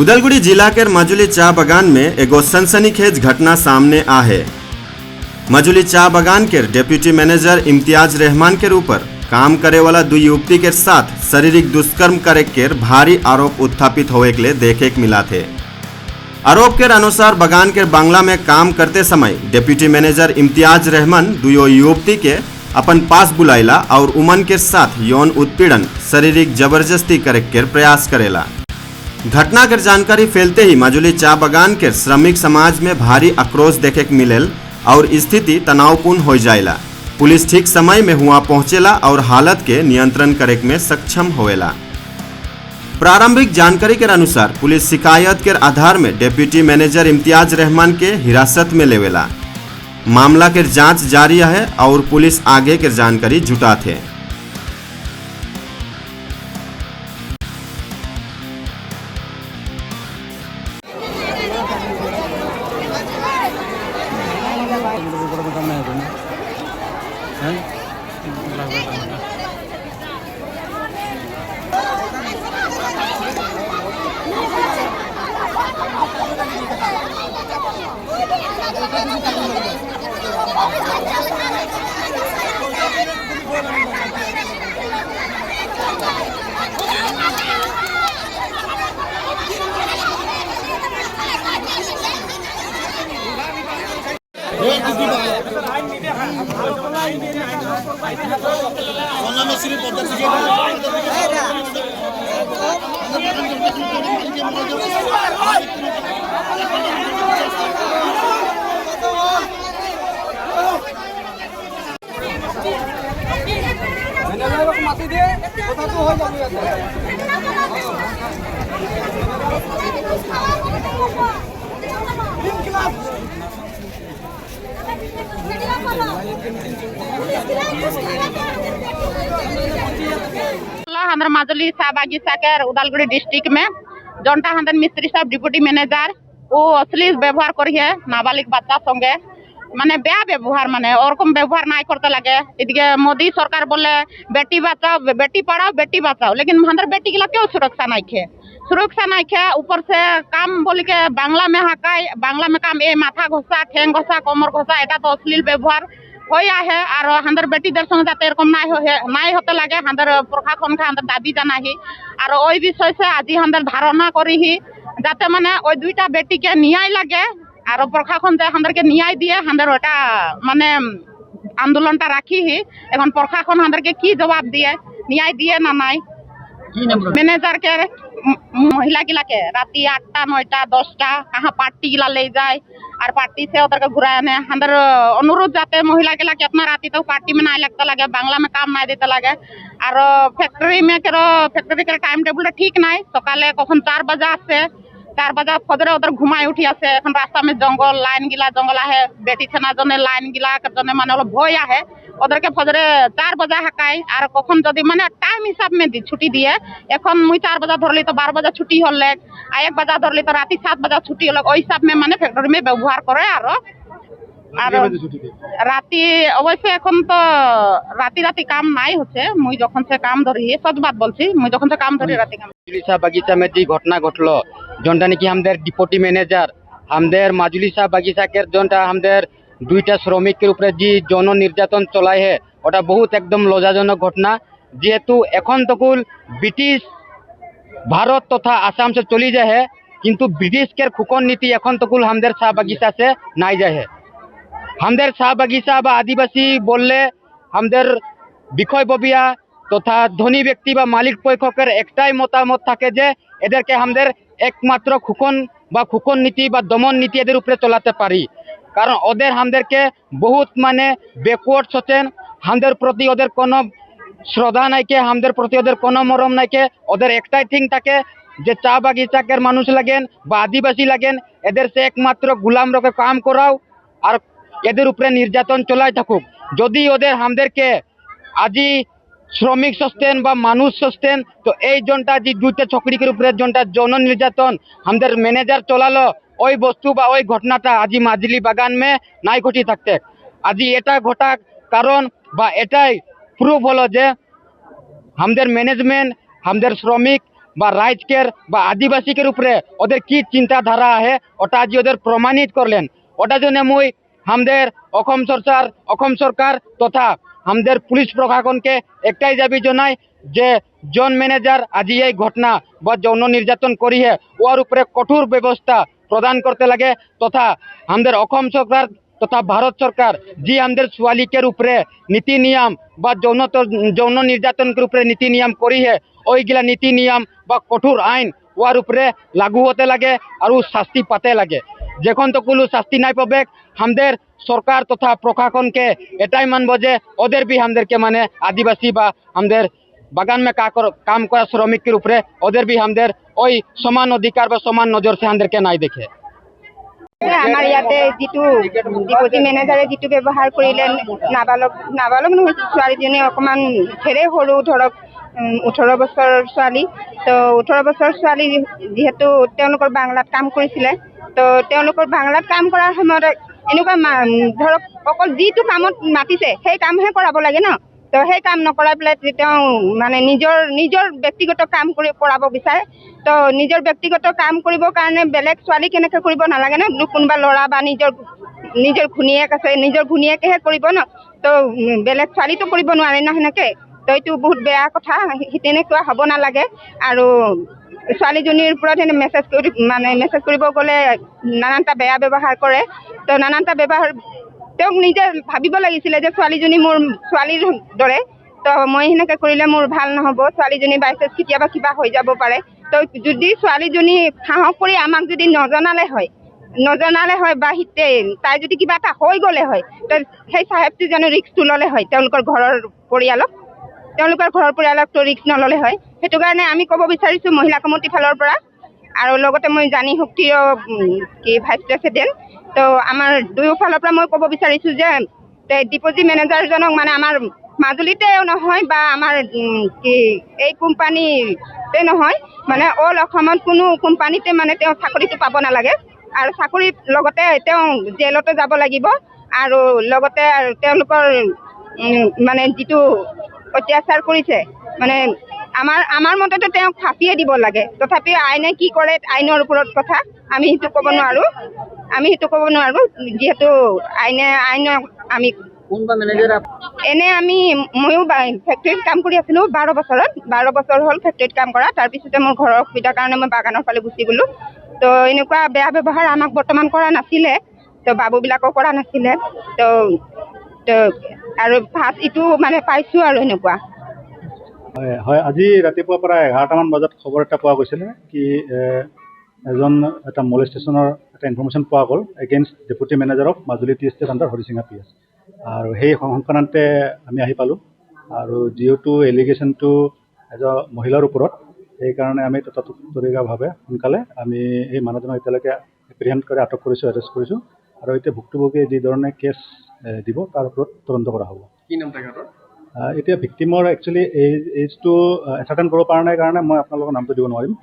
उदालगुड़ी जिला के मजुली चा बगान में एगो सनसनीखेज घटना सामने आ है। मजुली चा बगान के डिप्टी मैनेजर इम्तियाज रहमान के ऊपर काम करे वाला दो युवती के साथ शारीरिक दुष्कर्म करे के भारी आरोप उत्थापित होए के लिए देखे के मिला थे। आरोप के अनुसार बगान के बांग्ला में काम करते समय डिप्टी मैनेजर इम्तियाज रहमान दो युवती के अपन पास बुलाइला और उमन के साथ यौन उत्पीड़न शारीरिक जबरदस्ती करे के प्रयास करेला। घटना के जानकारी फैलते ही मजुली चा बगान के श्रमिक समाज में भारी आक्रोश देखे के मिलेल और स्थिति तनावपूर्ण हो जाएला। पुलिस ठीक समय में हुआ पहुंचेला और हालत के नियंत्रण करे में सक्षम होएला। प्रारंभिक जानकारी के अनुसार पुलिस शिकायत के आधार में डिप्टी मैनेजर इम्तियाज रहमान के हिरासत में लेवेला। मामला के जांच जारी है और पुलिस आगे के जानकारी जुटात है। हमारे मजुली बागीचा के उदालगुड़ी डिस्ट्रिक्ट में जोनटा हंदन मिस्त्री साहब डिप्टी मैनेजर वो अश्लील व्यवहार करिए नाबालिग बच्चा संगे माने बेया व्यवहार माने ओरकम व्यवहार नहीं करते लगे। इदिके मोदी सरकार बोले बेटी बचाओ बेटी पढ़ाओ बेटी बचाओ, लेकिन हमारे बेटी के लिए क्यों सुरक्षा नहीं खे ऊपर से काम बोल के बांग्ला में हकाय बांग्ला में काम ए माथा घोसा ठेंग घोसा कमर घोसा एटा तो अश्लील व्यवहार होया है। और हंदर बेटी दर संगे जाते एरकम नहीं होते लगे हंदर प्रशासन के हंदर दाबी जाना ही और ओई विषय से आज हंदर धारणा करी ही जाते माने ओई दुईटा बेटी के न्याय लगे और प्रशासन जे हंदर के न्याय दिए हंदर ओटा माने आंदोलनटा राखी ही এখন प्रशासन हंदर के की जवाब दिए न्याय दिए ना नाई मैनेजर के महिला गिला के राती 8टा 9टा 10टा कहाँ पार्टी गिला ले जाए और पार्टी से उधर के घुराने अंदर अनुरोध जाते महिला गिला के अपना राती तो पार्टी में नहीं लगता लगे बांग्ला में काम नहीं देते लगे और फैक्ट्री के टाइम टेबल ठीक नहीं सकाले कखन 4 बजे से 4 बजे फजरे उधर घुमाई उठी आसे এখন रास्ता में जंगल लाइन गिला जंगल है बेटी छेना जने लाइन गिला जने माने भय है ওদের के फजरे 4 बजे हकाय और कखन जदि माने टाइम हिसाब में छुट्टी दिए এখন मुई 4 बजे धरली तो 12 बजे छुट्टी होले आ 1 बजे धरली तो राती 7 बजे छुट्टी होले ओई हिसाब में माने फैक्ट्री में व्यवहार करे और राती अवश्य এখন तो राती काम नहीं होছে मुई যখন से काम धरी सच बात बोलছি मुई যখন से काम धरी राती काम মাজুলি শাহ বাগিচা में जी घटना घटलो जोनटा नाकि हमদের डिप्टी मैनेजर हमদের মাজুলি শাহ বাগিচা के जोनटा हमদের दुईटा श्रमिक के ऊपर जी যৌন निर्यातन चलाए है ওটা बहुत एकदम लज्जाजनक घटना जेहेतु এখন तकुल ब्रिटिश भारत तथा आसाम से चली जाए है किंतु ब्रिटिश के खुकन नीति এখন तकुल हमদের শাহ বাগিচা से नहीं जाए है। हमদের শাহ বাগিচা বা आदिवासी बोलले हमদের বিষয়ববিয়া तथा धनी व्यक्ति বা मालिक পক্ষের একটাই মতামত থাকে যে এদেরকে हमদের একমাত্র খুকন বা খুকন নীতি বা দমন নীতি এদের উপরে চলাতে পারি कारण ওদের हमদেরকে बहुत माने बैकवर्ड सोचेन हमদের प्रति ওদের কোনো শ্রদ্ধা নাইকে हमদের प्रति ওদের কোনো মরম নাইকে ওদের একটাই থিং থাকে যে চা বাগিচাকের মানুষ লাগেন বা আদিবাসী লাগেন এদের সে একমাত্র গোলাম রকে কাম করাও আর এদের উপরে নির্যাতন চলাই থাকুক। যদি ওদের हमদেরকে আজি শ্রমিক সস্তেন বা মানুষ সস্তেন তো এই জনটা যে দুইটা চক্রিকের উপরে জনটা যৌন নির্যাতন हमদের ম্যানেজার চলালো ওই বস্তু বা ওই ঘটনাটা আজি মাজুলি বাগান में নাই ঘটি থাকতে আজি এটা ঘটা কারণ বা এটাই প্রুফ হলো যে हमদের ম্যানেজমেন্ট हमদের শ্রমিক বা রাইজকের বা আদিবাসীকের উপরে ওদের কি চিন্তাধারা আহে ওটা আজ ওদের প্রমাণিত করলেন। ওটা জন্য মুই আমাদের অসম সরকার তথা আমাদের পুলিশ প্রশাসনকে একটাই দাবি জানাই যে জন ম্যানেজার আজি এই ঘটনা বা যৌন নির্যাতন করিয়ে ওর উপরে কঠোর ব্যবস্থা প্রদান করতে লাগে তথা আমাদের অসম সরকার তথা ভারত সরকার যে আমাদের ছোৱালীকেৰ উপরে নীতি নিয়ম বা যৌন নির্যাতনের উপরে নীতি নিয়ম করিয়ে ওইগুলা নীতি নিয়ম বা কঠোর আইন ওর উপরে লাগু হতে লাগে আর শাস্তি পাতে লাগে। যখন তো কোনো শাস্তি নাই পাবে আমাদের সরকার তথা প্রশাসনকে এটাই মানবো যে ওদের भी আমাদেরকে মানে আদিবাসী বা আমাদের বাগান में কাম করা শ্রমিকের উপরে ওদের भी আমাদের ওই সমান অধিকার বা সমান নজর সে আমাদেরকে নাই দেখে। আমাৰ ইয়াতে যিটো ডিপজি মেনেজাৰে যিটো ব্যৱহাৰ কৰিলে নাবালক নহয়, ছোৱালীজনী অকণমান ধেৰে সৰু, ধৰক 18 বছৰৰ ছোৱালী। তো 18 বছৰৰ ছোৱালী যিহেতু তেওঁলোকৰ বাংলাত কাম কৰিছিলে, তো তেওঁলোকৰ বাংলাত কাম কৰাৰ সময়ত এনেকুৱা ধৰক অকল যিটো কামত মাতিছে সেই কামহে কৰাব লাগে ন। তো সেই কাম নকৰাই পেলাই তেওঁ মানে নিজৰ ব্যক্তিগত কাম কৰাব বিচাৰে। তো নিজৰ ব্যক্তিগত কাম কৰিবৰ কাৰণে বেলেগ ছোৱালী কেনেকৈ কৰিব নালাগে ন, কোনোবা ল'ৰা বা নিজৰ ঘৈণীয়েক আছে, নিজৰ ঘৈণীয়েকেহে কৰিব ন। তো বেলেগ ছোৱালীটো কৰিব নোৱাৰে ন সেনেকৈ। তো এইটো বহুত বেয়া কথা, তেনেকুৱা হ'ব নালাগে। আৰু ছোৱালীজনীৰ ওপৰত মেছেজ কৰিব গ'লে নানানটা বেয়া ব্যৱহাৰ কৰে। তো নানানটা ব্যৱহাৰ তেওঁক নিজে ভাবিব লাগিছিলে যে ছোৱালীজনী মোৰ ছোৱালীৰ দৰে। তো মই সেনেকৈ কৰিলে মোৰ ভাল নহ'ব, ছোৱালীজনী বাইচান্স কেতিয়াবা কিবা হৈ যাব পাৰে। তো যদি ছোৱালীজনী সাহস কৰি আমাক যদি নজনালে হয় বা তাই যদি কিবা এটা হৈ গ'লে হয়, তো সেই চাহেবটো জানো ৰিস্কটো ল'লে হয় তেওঁলোকৰ ঘৰৰ পৰিয়ালকতো ৰিস্ক নল'লে হয়। সেইটো কাৰণে আমি ক'ব বিচাৰিছোঁ মহিলা কমিটিৰ ফালৰ পৰা, আৰু লগতে মই জানি শক্তিৰ ভাইচ প্ৰেচিডেণ্ট। তো আমাৰ দুয়োফালৰ পৰা মই ক'ব বিচাৰিছোঁ যে ডিপজি মেনেজাৰজনক মানে আমাৰ মাজুলীতে নহয় বা আমাৰ এই কোম্পানীতে নহয়, মানে অল অসমত কোনো কোম্পানীতে মানে তেওঁ চাকৰিটো পাব নালাগে। আৰু চাকৰিৰ লগতে তেওঁ জেলতো যাব লাগিব। আৰু লগতে তেওঁলোকৰ মানে যিটো অত্যাচাৰ কৰিছে, মানে আমাৰ মতেতো তেওঁক ফাঁচিয়ে দিব লাগে। তথাপিও আইনে কি কৰে আইনৰ ওপৰত কথা, আমি সেইটো ক'ব নোৱাৰোঁ। যিহেতু আইনক আমি ময়ো ফেক্টৰীত কাম কৰি আছিলোঁ 12 বছৰ হ'ল ফেক্টৰীত কাম কৰা। তাৰপিছতে মোৰ ঘৰৰ অসুবিধাৰ কাৰণে মই বাগানৰ ফালে গুচি গ'লোঁ। তো এনেকুৱা বেয়া ব্যৱহাৰ আমাক বৰ্তমান কৰা নাছিলে, তো বাবুবিলাকক কৰা নাছিলে। তো আৰু ফাৰ্ষ্ট ইটো মানে পাইছোঁ আৰু এনেকুৱা। হয়, আজি ৰাতিপুৱাৰ পৰা 11টামান বজাত খবৰ এটা পোৱা গৈছিলে কি এটা মলেষ্টেশ্যনৰ এটা ইনফৰ্মেশ্যন পোৱা গ'ল against deputy manager of Majuli tea estate under Harisinga PS। আৰু সেই সংক্ৰান্তে আমি আহি পালোঁ। আৰু যিহেতু এলিগেশ্যনটো এজন মহিলাৰ ওপৰত, সেইকাৰণে আমি তৎপৰভাৱে সোনকালে আমি এই মানুহজনক এতিয়ালৈকে এপ্ৰিহেণ্ড কৰি আটক কৰিছোঁ, এৰেষ্ট কৰিছোঁ। আৰু এতিয়া ভুক্তভোগীয়ে যি ধৰণে কেছ দিব তাৰ ওপৰত তদন্ত কৰা হ'ব। কি নাম তেখেতৰ? এতিয়া ভিক্টিমৰ একচুৱেলি এইজটো এচাৰ্টেন কৰিব পৰা নাই কাৰণে মই আপোনালোকৰ নামটো দিব নোৱাৰিম।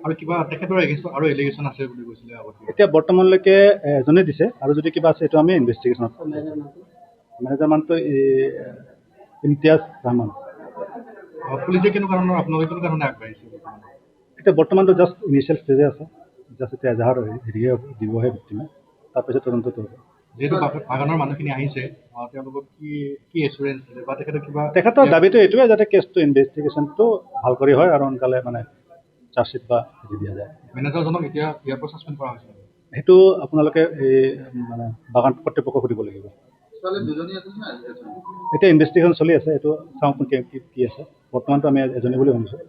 আৰু কিবা তেখেতৰ আৰু এলিগেশ্যন আছে বুলি কৈছিলে আগতে? এতিয়া বৰ্তমানলৈকে এজনে দিছে, আৰু যদি কিবা আছে এইটো আমি ইনভেষ্টিগেশ্যনত। মেনেজাৰ মানুহটো ইমতিয়াজ ৰহমান। পুলিচে আপোনালোকে কেনেকুৱা ধৰণে আগবাঢ়িছে? এতিয়া বৰ্তমানটো জাষ্ট ইনিচিয়েল ষ্টেজে আছে, জাষ্ট এতিয়া এজাহাৰ হেৰিহে দিবহে ভিক্টিমে, তাৰপিছত তদন্তটো হ'ব। যিহেতু বাগানৰ মানুহখিনি আহিছে, তেওঁলোকক কি এচুৰেঞ্চ দিলে বা তেখেতৰ দাবীটো এইটোৱে যাতে কেছটো ইনভেষ্টিগেশ্যনটো ভাল কৰি হয় আৰু সোনকালে মানে চাৰ্জশ্বিট বা হেৰি দিয়া যায়। মেনেজাৰজনক এতিয়া ইয়াৰ পৰা ছাছপেণ্ড কৰা হৈছে? সেইটো আপোনালোকে এই মানে বাগান কৰ্তৃপক্ষক সুধিব লাগিব। এতিয়া ইনভেষ্টিগেশ্যন চলি আছে, এইটো চাওঁ কি আছে। বৰ্তমানটো আমি এজনী বুলি শুনিছোঁ।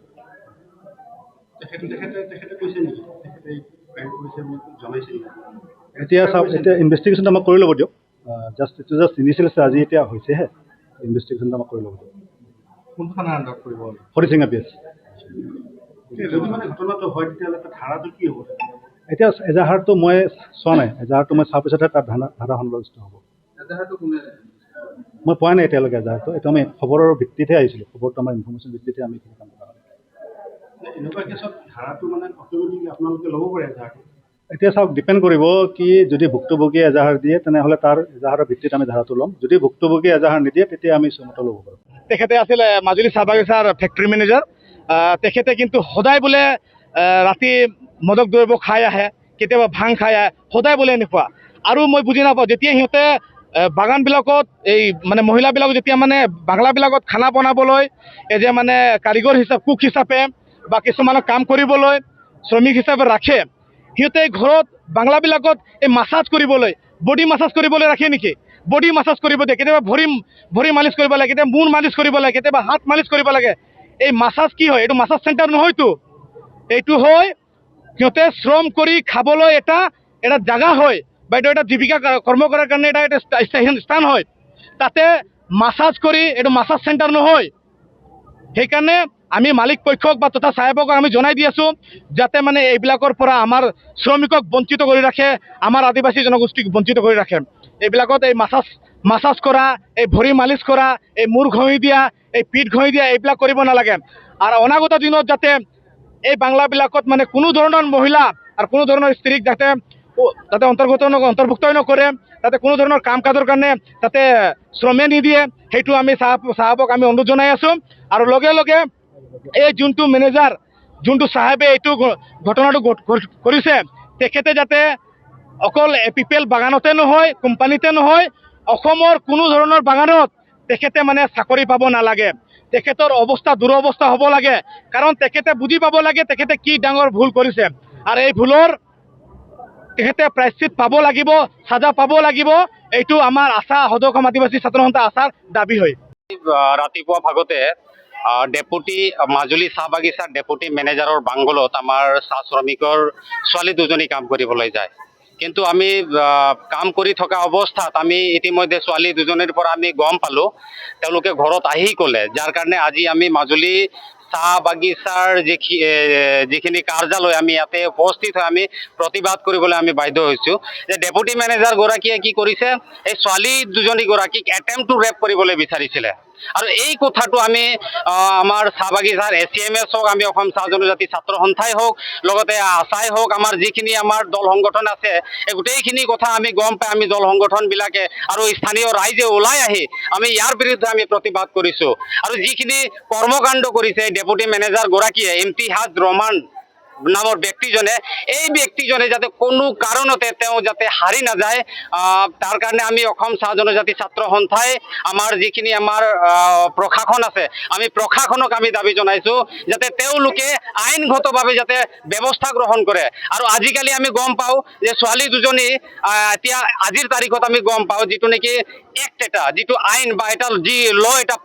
এতিয়া চাওক, এতিয়া ইনভেষ্টিগেশ্যনটো আমাক কৰি ল'ব দিয়ক। জাষ্ট ইনিচিয়েল আছে, আজি এতিয়া হৈছেহে। ইনভেষ্টিগেশ্যনটো আমাক কৰি ল'ব দিয়ক। কোনটো থানাৰ আণ্ডাৰত কৰিব? হৰিচিঙা PS। ঘটনাটো হয় তেতিয়াহ'লে ধাৰাটো কি হ'ব? এতিয়া এজাহাৰটো মই চোৱা নাই, এজাহাৰটো মই চোৱাৰ পিছতহে তাত ধাৰা সন্নিৱিষ্ট হ'ব। এজাহাৰটো কোনে? মই পোৱা নাই এতিয়ালৈকে এজাহাৰটো। এইটো আমি খবৰৰ ভিত্তিতহে আহিছিলোঁ, খবৰটো আমাৰ ইনফৰ্মেশ্যন ভিত্তিতহে আমি কাম কৰা হয়। এনেকুৱা কেছত ধাৰাটো মানে অট'মেটিকলি আপোনালোকে ল'ব পাৰে এজাহাৰটো? এতিয়া চাওক, ডিপেণ্ড কৰিব কি যদি ভুক্তভোগীয়ে এজাহাৰ দিয়ে তেনেহ'লে তাৰ এজাহাৰৰ ভিত্তিত আমি ধাৰাটো ল'ম। যদি ভুক্তভোগীয়ে এজাহাৰ নিদিয়ে তেতিয়া আমি চমুটো ল'ব পাৰোঁ। তেখেতে আছিল মাজুলী চাহ বাগিচাৰ ফেক্টৰী মেনেজাৰ। তেখেতে কিন্তু সদায় বোলে ৰাতি মদক দ্ৰব্য খাই আহে, কেতিয়াবা ভাং খাই আহে, সদায় বোলে এনেকুৱা। আৰু মই বুজি নাপাওঁ, যেতিয়া সিহঁতে বাগানবিলাকত এই মানে মহিলাবিলাকক যেতিয়া মানে বাংলাবিলাকত খানা বনাবলৈ এই যে মানে কাৰিকৰ কুক হিচাপে বা কিছুমানক কাম কৰিবলৈ শ্ৰমিক হিচাপে ৰাখে, সিহঁতে ঘৰত বাংলাবিলাকত এই মাছাজ কৰিবলৈ, বডি মাছাজ কৰিবলৈ ৰাখে নেকি? বডি মাছাজ কৰিব দিয়ে, কেতিয়াবা ভৰি মালিচ কৰিব লাগে, কেতিয়াবা মূৰ মালিচ কৰিব লাগে, কেতিয়াবা হাত মালিচ কৰিব লাগে। এই মাছাজ কি হয়? এইটো মাছাজ চেণ্টাৰ নহয়তো, এইটো হয় সিহঁতে শ্ৰম কৰি খাবলৈ এটা জাগা হয় বা এইটো এটা জীৱিকা কৰ্ম কৰাৰ কাৰণে এটা স্থান হয়। তাতে মাছাজ কৰি এইটো মাছাজ চেণ্টাৰ নহয়। সেইকাৰণে আমি মালিক পক্ষক বা তথা চাহেবক আমি জনাই দি আছোঁ যাতে মানে এইবিলাকৰ পৰা আমাৰ শ্ৰমিকক বঞ্চিত কৰি ৰাখে, আমাৰ আদিবাসী জনগোষ্ঠীক বঞ্চিত কৰি ৰাখে। এইবিলাকত এই মাছাজ কৰা, এই ভৰি মালিচ কৰা, এই মূৰ ঘঁহি দিয়া, এই পিঠ ঘঁহি দিয়া, এইবিলাক কৰিব নালাগে। আৰু অনাগত দিনত যাতে এই বাংলাবিলাকত মানে কোনো ধৰণৰ মহিলা আৰু কোনো ধৰণৰ স্ত্ৰীক যাতে অন্তৰ্ভুক্ত নকৰে, তাতে কোনো ধৰণৰ কাম কাজৰ কাৰণে তাতে শ্ৰমে নিদিয়ে, সেইটো আমি চাহাবক আমি অনুৰোধ জনাই আছোঁ। আৰু লগে লগে এই যোনটো মেনেজাৰ, যোনটো চাহেবে এইটো ঘটনাটো কৰিছে, তেখেতে যাতে অকল এপিপিএল বাগানতে নহয়, কোম্পানীতে নহয়, অসমৰ কোনো ধৰণৰ বাগানত তেখেতে মানে চাকৰি পাব নালাগে। তেখেতৰ অৱস্থা দুৰৱস্থা হ'ব লাগে, কাৰণ তেখেতে বুজি পাব লাগে তেখেতে কি ডাঙৰ ভুল কৰিছে। আৰু এই ভুলৰ তেখেতে প্ৰায়শ্চিত পাব লাগিব, সাজা পাব লাগিব। এইটো আমাৰ আশা, সদৌ আদিবাসী ছাত্ৰ সন্থা আশাৰ দাবী হয়। ৰাতিপুৱা ভাগতে ডেপুটি মাজুলী চাহ বাগিচাৰ ডেপুটি মেনেজাৰৰ বাংগলত আমাৰ চাহ শ্ৰমিকৰ ছোৱালী দুজনী কাম কৰিবলৈ যায়। কিন্তু আমি কাম কৰি থকা অৱস্থাত আমি ইতিমধ্যে ছোৱালী দুজনীৰ পৰা আমি গম পালোঁ তেওঁলোকে ঘৰত আহি ক'লে, যাৰ কাৰণে আজি আমি মাজুলী চাহ বাগিচাৰ যিখিনি কাৰ্যালয় আমি ইয়াতে উপস্থিত হৈ আমি প্ৰতিবাদ কৰিবলৈ আমি বাধ্য হৈছোঁ যে ডেপুটি মেনেজাৰ গৰাকীয়ে কি কৰিছে, এই ছোৱালী দুজনীগৰাকীক এটেম্প টু ৰেপ কৰিবলৈ বিচাৰিছিলে। আৰু এই কথাটো আমি আমাৰ চাহ বাগিচাৰ ACMS হওক, আমি অসম চাহ জনজাতি ছাত্ৰ সন্থাই হওক, লগতে আশাই হওক, আমাৰ যিখিনি আমাৰ দল সংগঠন আছে, এই গোটেইখিনি কথা আমি গম পাই আমি দল সংগঠনবিলাকে আৰু স্থানীয় ৰাইজে ওলাই আহি আমি ইয়াৰ বিৰুদ্ধে আমি প্ৰতিবাদ কৰিছোঁ। আৰু যিখিনি কৰ্মকাণ্ড কৰিছে ডেপুটি মেনেজাৰ গৰাকীয়ে, ইমতিহাজ ৰহমান নামৰ ব্যক্তিজনে, এই ব্যক্তিজনে যাতে কোনো কাৰণতে তেওঁ যাতে হাৰি নাযায়, তাৰ কাৰণে আমি অসম চাহ জনজাতি ছাত্ৰ সন্থাই আমাৰ যিখিনি আমাৰ প্ৰশাসন আছে, আমি প্ৰশাসনক আমি দাবী জনাইছোঁ যাতে তেওঁলোকে আইনগতভাৱে যাতে ব্যৱস্থা গ্ৰহণ কৰে। আৰু আজিকালি আমি গম পাওঁ যে ছোৱালী দুজনী এতিয়া আজিৰ তাৰিখত আমি গম পাওঁ যিটো নেকি এক্ট এটা, যিটো আইন বা এটা যি ল' এটা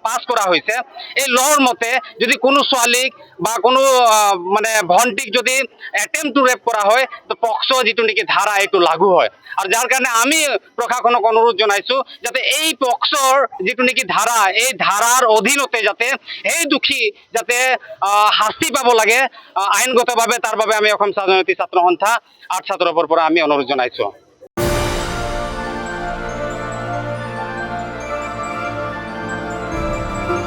পাছ কৰা হৈছে, এই ল'ৰ মতে যদি কোনো ছোৱালীক বা কোনো মানে ভণ্টিক যদি এটেম্প টু ৰেপ কৰা হয়, তো পক্সো যিটো নেকি ধাৰা এইটো লাগু হয়। আৰু যাৰ কাৰণে আমি প্ৰশাসনক অনুৰোধ জনাইছোঁ যাতে এই পক্সোৰ যিটো নেকি ধাৰা, এই ধাৰাৰ অধীনতে যাতে এই দোষী যাতে শাস্তি পাব লাগে আইনগতভাৱে, তাৰ বাবে আমি অসম চাহ জনজাতি ছাত্ৰ সন্থা ৮ ছাত্ৰৰ পৰা আমি অনুৰোধ জনাইছোঁ।